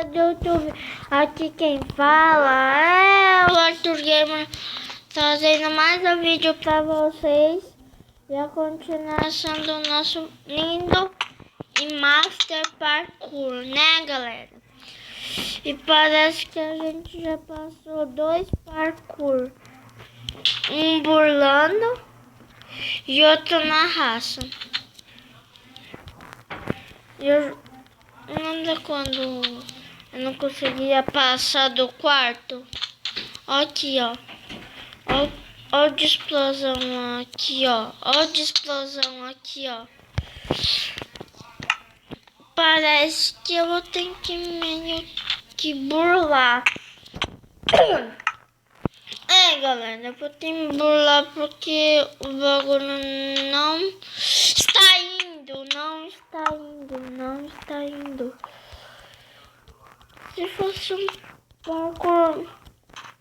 do YouTube. Aqui quem fala é o Arthur Gamer, trazendo mais um vídeo pra vocês. E a continuação do nosso lindo e master parkour, né, galera? E parece que a gente já passou 2 parkour, um burlando e outro na raça. Eu lembro quando eu não conseguia passar do quarto. Ó aqui, ó. Ó de explosão aqui, ó. Ó de explosão aqui, ó. Parece que eu vou ter que meio que burlar. É, galera, eu vou ter que burlar porque o bagulho não está indo, não está indo. Se fosse um parkour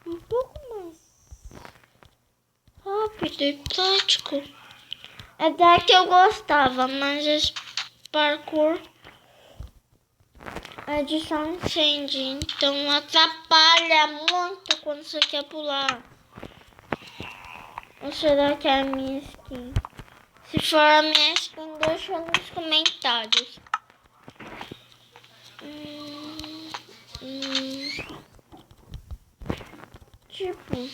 um pouco mais rápido e prático, até que eu gostava, mas esse parkour é de incêndio, então atrapalha muito quando você quer pular. Ou será que é a minha skin? Se for a minha skin, deixa nos comentários. Tipo,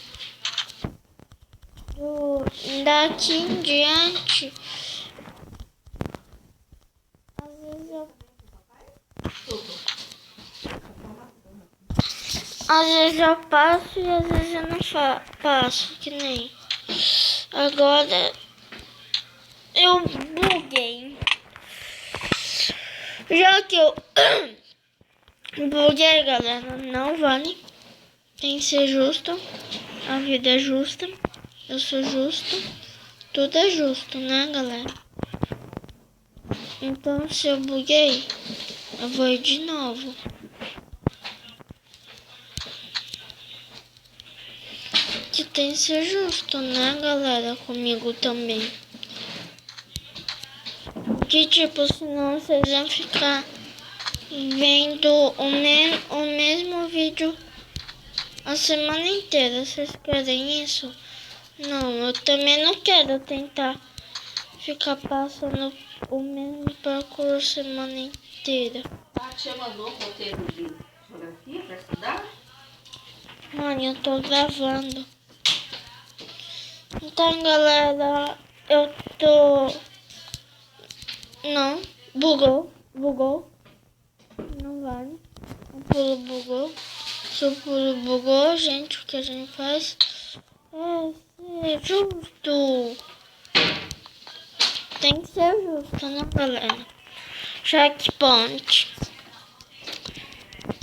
daqui em diante, às vezes eu passo e às vezes eu não passo, que nem agora eu buguei. Já que eu buguei, galera, não vale. Tem que ser justo. A vida é justa. Eu sou justo. Tudo é justo, né, galera? Então, se eu buguei, eu vou ir de novo. Que tem que ser justo, né, galera? Comigo também. Que tipo, senão vocês vão ficar vendo o mesmo vídeo a semana inteira. Vocês querem isso? Não, eu também não quero tentar ficar passando o mesmo parkour a semana inteira. A tia mandou um roteiro de geografia para estudar? Mãe, eu tô gravando. Então, galera, eu tô... Não, bugou. Não vale. O pulo bugou. Se o pulo bugou, gente, o que a gente faz é ser justo. Tem que ser justo, né, galera? Checkpoint.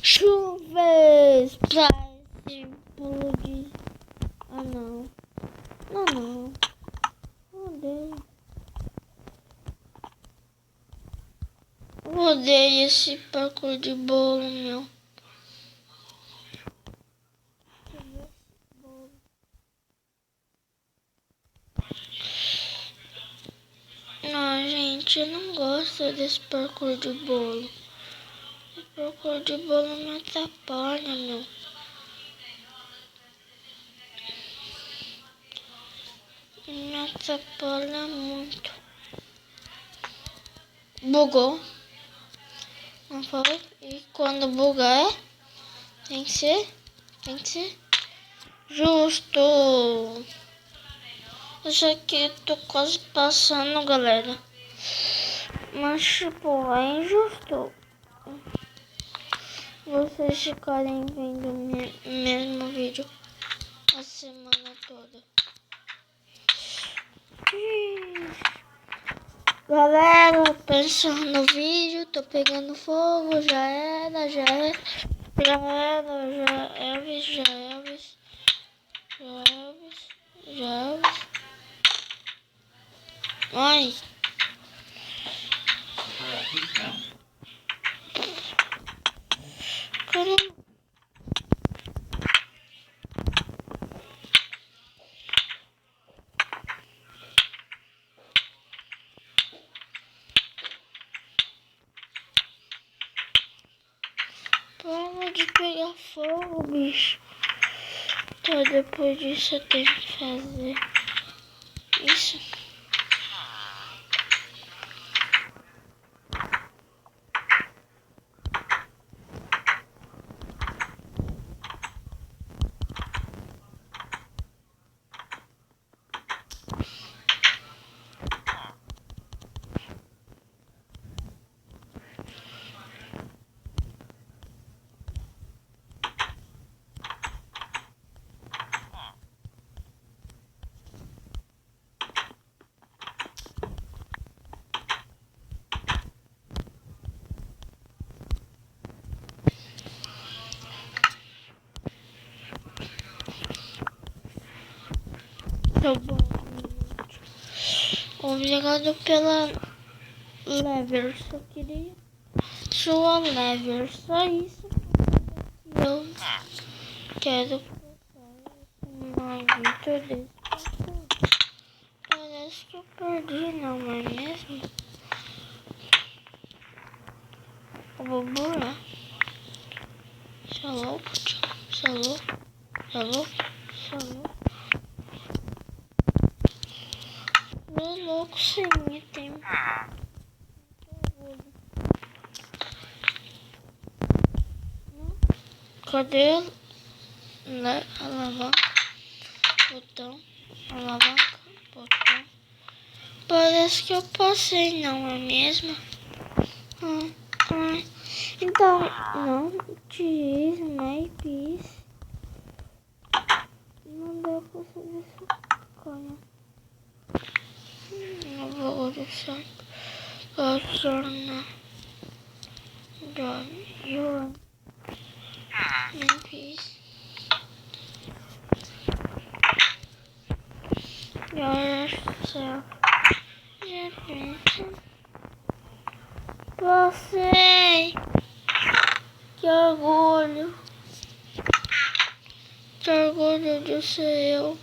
Chuvas pra esse pulo de... Ah, não. Não. Odeio esse parkour de bolo, meu. Não, gente, eu não gosto desse parkour de bolo. O parkour de bolo me atrapalha, meu. Me atrapalha muito. Bugou. Não foi? E quando bugar, tem que ser justo. Isso aqui tô quase passando, galera. Mas tipo, é injusto vocês ficarem vendo o mesmo vídeo a semana toda. Galera, pensando no vídeo, tô pegando fogo, já era. Ai. Caramba. Pô. de pegar fogo, bicho. Então depois disso eu tenho que fazer isso. Tá bom. Obrigado pela lever. Só queria sua lever. Só isso que eu quero passar uma vida desse. Parece que eu perdi, não é mesmo? Eu vou burar. Você é louco, tio? Você é louco? Você é louco? Você é louco? Eu é louco sim, tem cadê a alavanca? Botão, alavanca, botão. Parece que eu passei, não é mesmo? Então, não diz, maybe. Não dá pra saber essa coisa. Não vou deixar a jornada. Your maybe. Yourself. Passei. Que orgulho. Que orgulho de ser eu.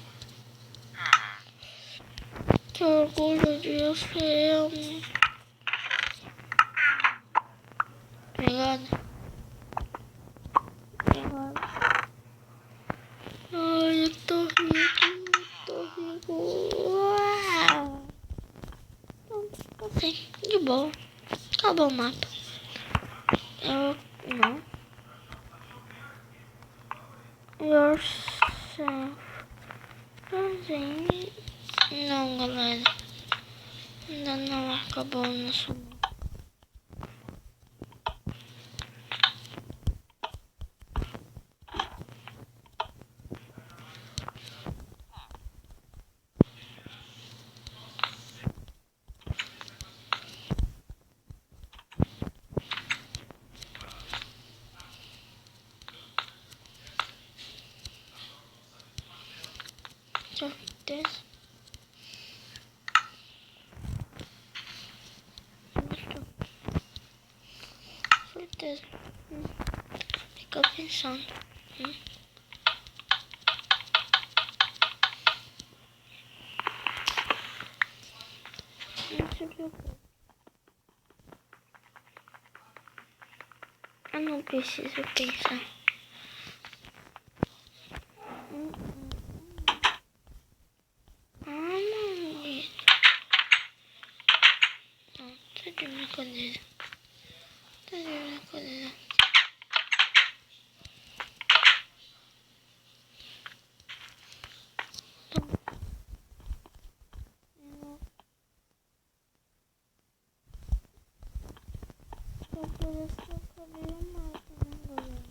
Que orgulho de eu ser eu. Obrigado. Obrigado. Ai, eu tô rico. Tô rico. Uau. Assim, de boa. Acabou o mapa. Eu não. Yourself. Não, galera. Ainda não acabou o nosso mapa. Certeza. Certeza. Fica pensando. Não se preocupe. Eu não preciso pensar. Maldito. Não, tá de brincadeira. Tá de brincadeira. Parece que eu acabei o mapa, né, galera?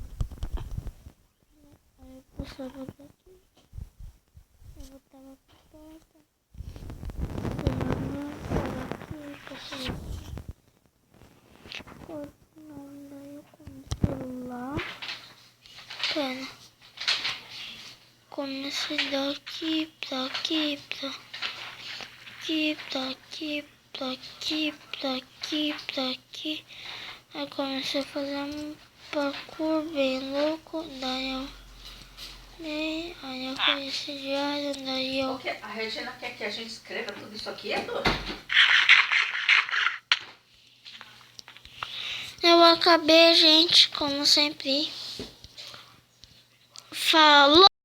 Aí eu passava daqui. Eu botava pra porta. Passava aqui, passava aqui. Daí eu comecei lá. Pera. Comecei daqui pra aqui, pra aqui, pra aqui, pra aqui, pra aqui, pra aqui. Aí comecei a fazer um parkour bem louco, daí eu aí eu conheci diário, daí eu... A Regina quer que a gente escreva tudo isso aqui, Edu? Eu acabei, gente, como sempre. Falou!